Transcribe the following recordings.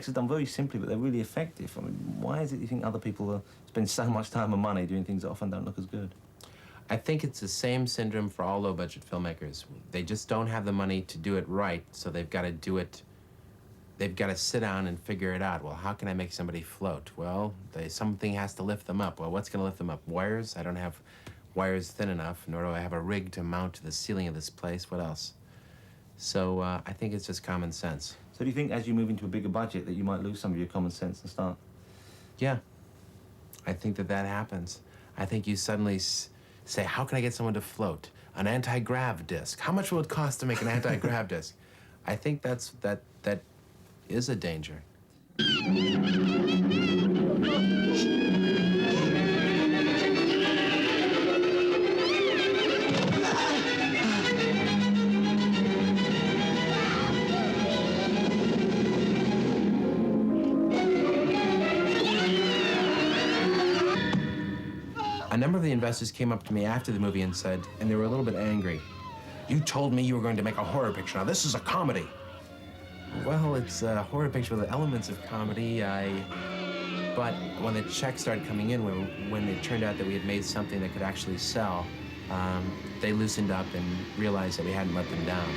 effects are done very simply, but they're really effective. I mean, why is it you think other people spend so much time and money doing things that often don't look as good? I think it's the same syndrome for all low-budget filmmakers. They just don't have the money to do it right, so they've got to do it. They've got to sit down and figure it out. Well, how can I make somebody float? Well, something has to lift them up. Well, what's going to lift them up? Wires? I don't have wires thin enough, nor do I have a rig to mount to the ceiling of this place. What else? So I think it's just common sense. So do you think as you move into a bigger budget that you might lose some of your common sense and start? Yeah, I think that happens. I think you suddenly say, how can I get someone to float? An anti-grav disc. How much will it cost to make an anti-grav disc? I think that is a danger. A number of the investors came up to me after the movie and said, and they were a little bit angry, "You told me you were going to make a horror picture. Now this is a comedy." Well, it's a horror picture with elements of comedy. But when the checks started coming in, when it turned out that we had made something that could actually sell, they loosened up and realized that we hadn't let them down.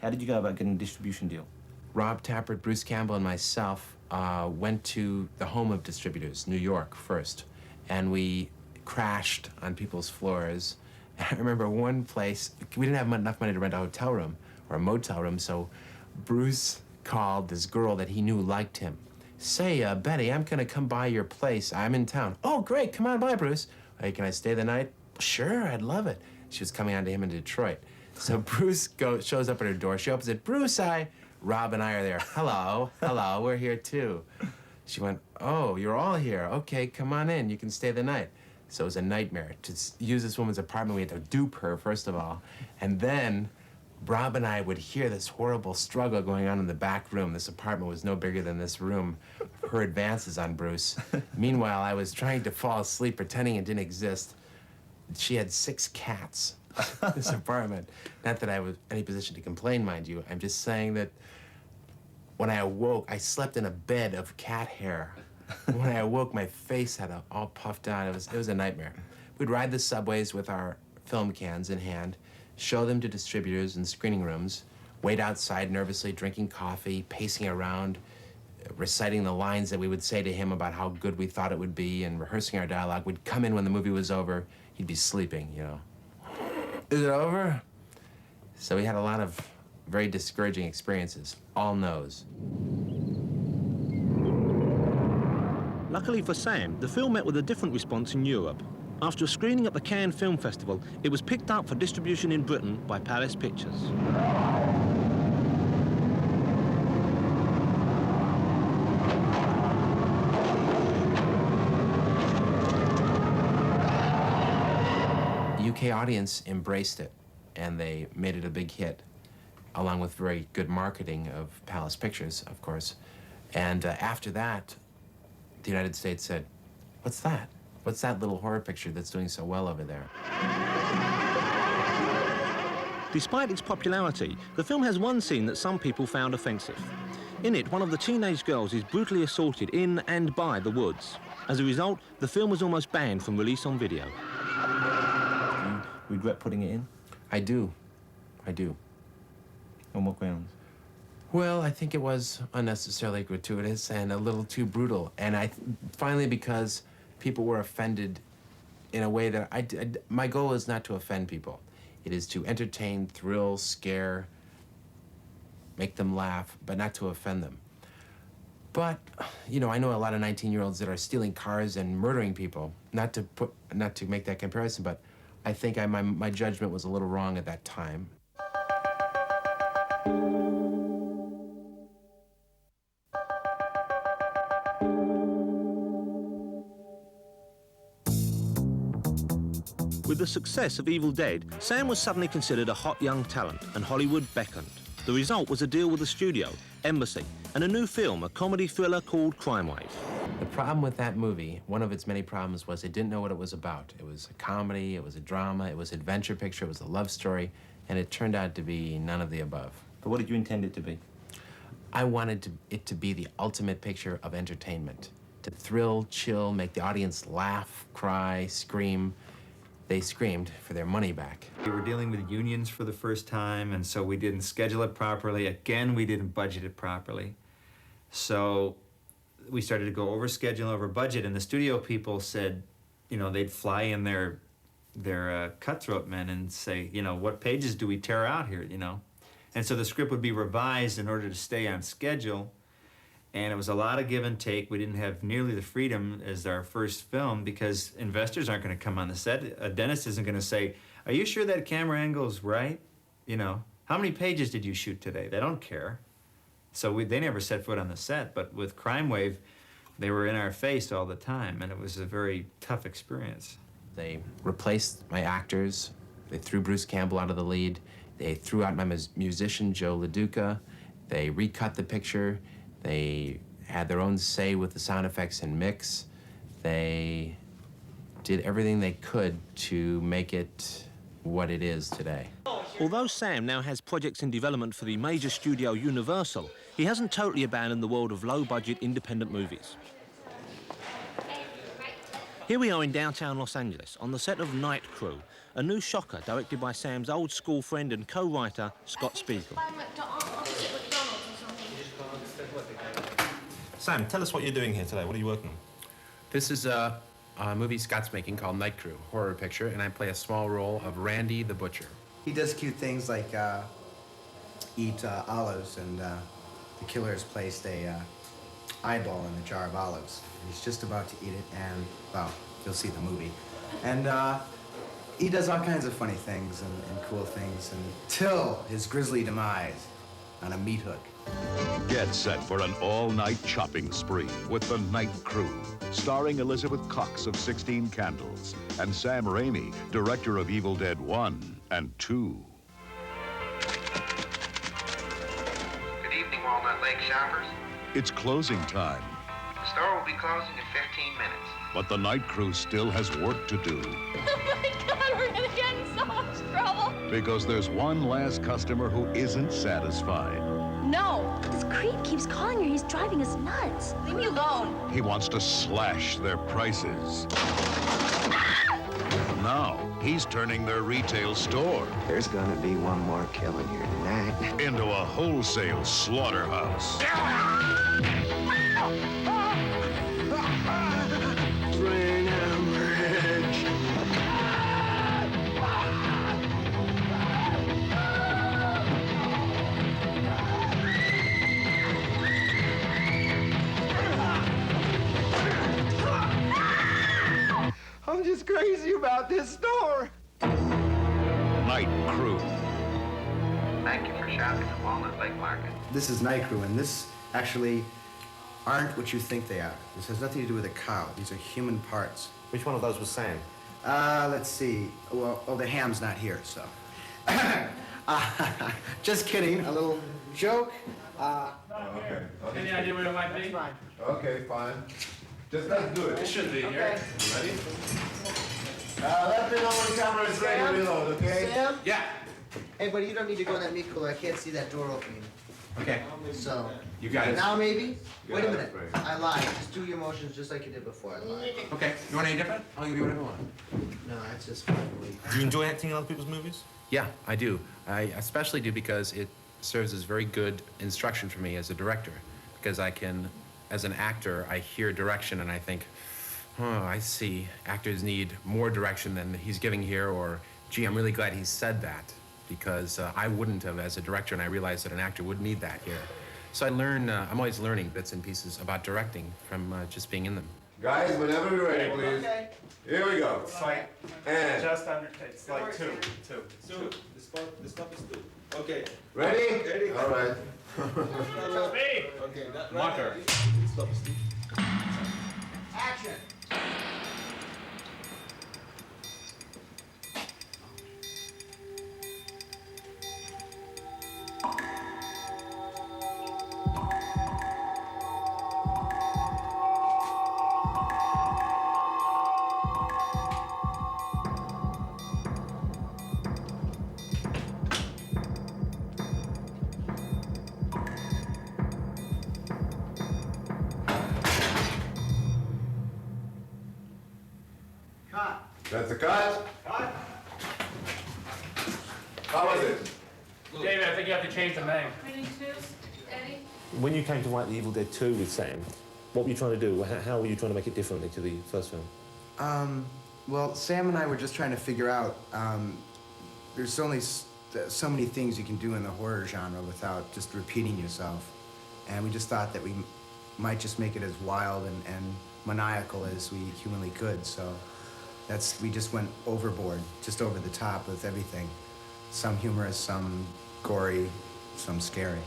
How did you go about getting a distribution deal? Rob Tappert, Bruce Campbell, and myself went to the home of distributors, New York, first, and we crashed on people's floors. And I remember one place, we didn't have enough money to rent a hotel room or a motel room, so Bruce called this girl that he knew liked him. "Say, Betty, I'm gonna come by your place. I'm in town." "Oh, great, come on by, Bruce." "Hey, can I stay the night?" "Sure, I'd love it." She was coming on to him in Detroit. So Bruce shows up at her door. She opens it. "Bruce, Rob and I are there." "Hello, hello, we're here too." She went, "Oh, you're all here. Okay, come on in. You can stay the night." So it was a nightmare to use this woman's apartment. We had to dupe her, first of all. And then Rob and I would hear this horrible struggle going on in the back room. This apartment was no bigger than this room. Her advances on Bruce. Meanwhile, I was trying to fall asleep, pretending it didn't exist. She had 6 cats in this apartment. Not that I was in any position to complain, mind you. I'm just saying that when I awoke, I slept in a bed of cat hair. When I awoke, my face had all puffed out. It was a nightmare. We'd ride the subways with our film cans in hand, show them to distributors in screening rooms, wait outside nervously, drinking coffee, pacing around, reciting the lines that we would say to him about how good we thought it would be, and rehearsing our dialogue. We'd come in when the movie was over. He'd be sleeping, you know. "Is it over?" So we had a lot of very discouraging experiences. All no's. Luckily for Sam, the film met with a different response in Europe. After a screening at the Cannes Film Festival, it was picked up for distribution in Britain by Palace Pictures. The UK audience embraced it, and they made it a big hit, along with very good marketing of Palace Pictures, of course. And after that, the United States said, "What's that? What's that little horror picture that's doing so well over there?" Despite its popularity, the film has one scene that some people found offensive. In it, one of the teenage girls is brutally assaulted in and by the woods. As a result, the film was almost banned from release on video. Do you regret putting it in? I do. I do. On what grounds? Well, I think it was unnecessarily gratuitous and a little too brutal. And finally, because people were offended in a way that my goal is not to offend people. It is to entertain, thrill, scare, make them laugh, but not to offend them. But, you know, I know a lot of 19-year-olds that are stealing cars and murdering people. Not to make that comparison, but I think my judgment was a little wrong at that time. With the success of Evil Dead, Sam was suddenly considered a hot young talent, and Hollywood beckoned. The result was a deal with the studio, Embassy, and a new film, a comedy thriller called Crime Wave. The problem with that movie, one of its many problems, was it didn't know what it was about. It was a comedy, it was a drama, it was an adventure picture, it was a love story, and it turned out to be none of the above. But what did you intend it to be? I wanted it to be the ultimate picture of entertainment. To thrill, chill, make the audience laugh, cry, scream. They screamed for their money back. We were dealing with unions for the first time, and so we didn't schedule it properly. Again, we didn't budget it properly. So we started to go over schedule, over budget, and the studio people said, you know, they'd fly in their cutthroat men and say, you know, what pages do we tear out here, you know? And so the script would be revised in order to stay on schedule. And it was a lot of give and take. We didn't have nearly the freedom as our first film because investors aren't going to come on the set. A dentist isn't going to say, are you sure that camera angle's right? You know, how many pages did you shoot today? They don't care. So they never set foot on the set. But with Crime Wave, they were in our face all the time, and it was a very tough experience. They replaced my actors. They threw Bruce Campbell out of the lead. They threw out my musician, Joe LaDuca. They recut the picture. They had their own say with the sound effects and mix. They did everything they could to make it what it is today. Although Sam now has projects in development for the major studio Universal, he hasn't totally abandoned the world of low-budget independent movies. Here we are in downtown Los Angeles on the set of Night Crew, a new shocker directed by Sam's old school friend and co-writer, Scott Spiegel. Sam, tell us what you're doing here today. What are you working on? This is a movie Scott's making called Night Crew, horror picture, and I play a small role of Randy the Butcher. He does cute things like eat olives, and the killer has placed a eyeball in a jar of olives. He's just about to eat it, and, well, you'll see the movie. And he does all kinds of funny things and cool things until his grisly demise on a meat hook. Get set for an all-night chopping spree with The Night Crew, starring Elizabeth Cox of 16 Candles and Sam Raimi, director of Evil Dead 1 and 2. Good evening, Walnut Lake shoppers. It's closing time, The store will be closing in 15 minutes. but The Night Crew still has work to do Oh my God, we're gonna get in so much trouble. because there's one last customer who isn't satisfied. No. This creep keeps calling her. He's driving us nuts. Leave me alone. He wants to slash their prices. Now, he's turning their retail store There's gonna be one more killing here tonight. into a wholesale slaughterhouse. I'm just crazy about this store. Night Crew. Thank you for shopping at Walnut Lake Market. This is Night Crew, and this actually aren't what you think they are. This has nothing to do with a cow. These are human parts. Which one of those was Sam? Let's see. Well, the ham's not here, so. Just kidding. A little joke. Any idea where it might be? Okay, fine. Just let's do it. It should be here. Ready? Let me know when the camera is ready to reload, okay? Sam? Yeah. Hey, buddy, you don't need to go in that meat cooler. I can't see that door opening. Okay. So. You got it. Now maybe? Wait a Yeah, minute. that's right. I lied. Just do your motions just like you did before. I lied. Okay. You want any different? I'll give you whatever you want. No, that's just fine. Do you enjoy acting in other people's movies? Yeah, I do. I especially do because it serves as very good instruction for me as a director. Because I can, as an actor, I hear direction and I think, oh, I see. Actors need more direction than he's giving here, or, gee, I'm really glad he said that. Because I wouldn't have as a director, and I realized that an actor would need that here. So I learn, I'm always learning bits and pieces about directing from just being in them. Guys, whenever you're ready, please. Okay. Here we go. It's like And just under. It's like two. The stuff is two. Okay. ready? All right. Speed. Okay. Marker. Action. That's a cut. Cut. How was it? David, I think you have to change the name. Eddie? When you came to write The Evil Dead 2 with Sam, what were you trying to do? How were you trying to make it differently to the first film? Well, Sam and I were just trying to figure out, there's only so many things you can do in the horror genre without just repeating yourself. And we just thought that we might just make it as wild and maniacal as we humanly could. So we just went overboard, just over the top with everything. Some humorous, some gory, some scary.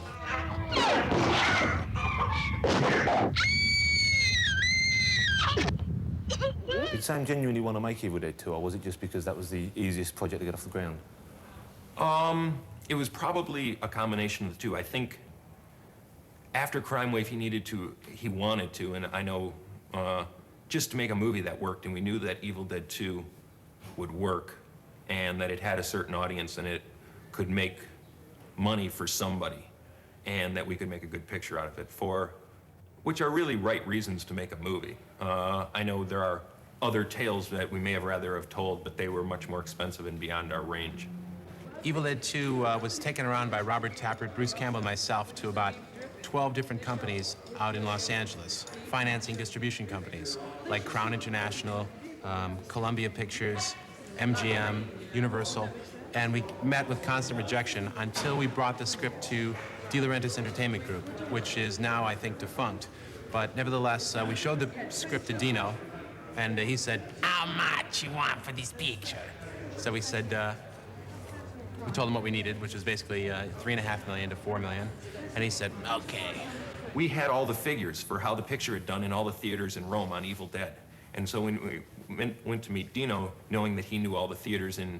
Did Sam genuinely want to make Evil Dead 2, or was it just because that was the easiest project to get off the ground? It was probably a combination of the two. I think after Crime Wave, he wanted to, and I know just to make a movie that worked, and we knew that Evil Dead 2 would work, and that it had a certain audience, and it could make money for somebody, and that we could make a good picture out of it, which are really right reasons to make a movie. I know there are other tales that we may have rather have told, but they were much more expensive and beyond our range. Evil Dead 2 was taken around by Robert Tappert, Bruce Campbell, and myself to about 12 different companies out in Los Angeles, financing distribution companies like Crown International, Columbia Pictures, MGM, Universal, and we met with constant rejection until we brought the script to De Laurentiis Entertainment Group, which is now, I think, defunct. But nevertheless, we showed the script to Dino, and he said, "How much you want for this picture?" So we said, we told him what we needed, which was basically $3.5 million to $4 million, and he said, "Okay." We had all the figures for how the picture had done in all the theaters in Rome on Evil Dead. And so when we went to meet Dino, knowing that he knew all the theaters in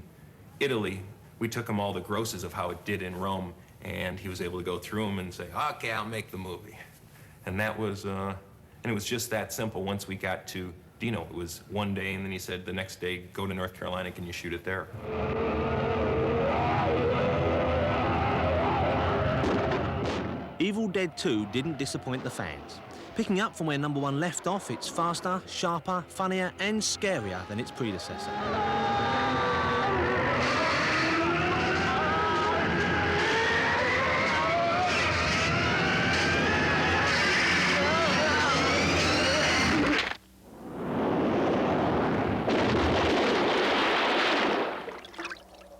Italy, we took him all the grosses of how it did in Rome, and he was able to go through them and say, "Okay, I'll make the movie." And that was, and it was just that simple. Once we got to Dino, it was one day, and then he said the next day, "Go to North Carolina, can you shoot it there?" Evil Dead 2 didn't disappoint the fans. Picking up from where number 1 left off, it's faster, sharper, funnier, and scarier than its predecessor.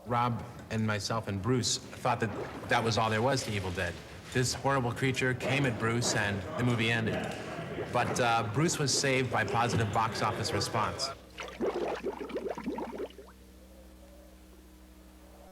Rob and myself and Bruce thought that that was all there was to Evil Dead. This horrible creature came at Bruce and the movie ended. But Bruce was saved by positive box office response.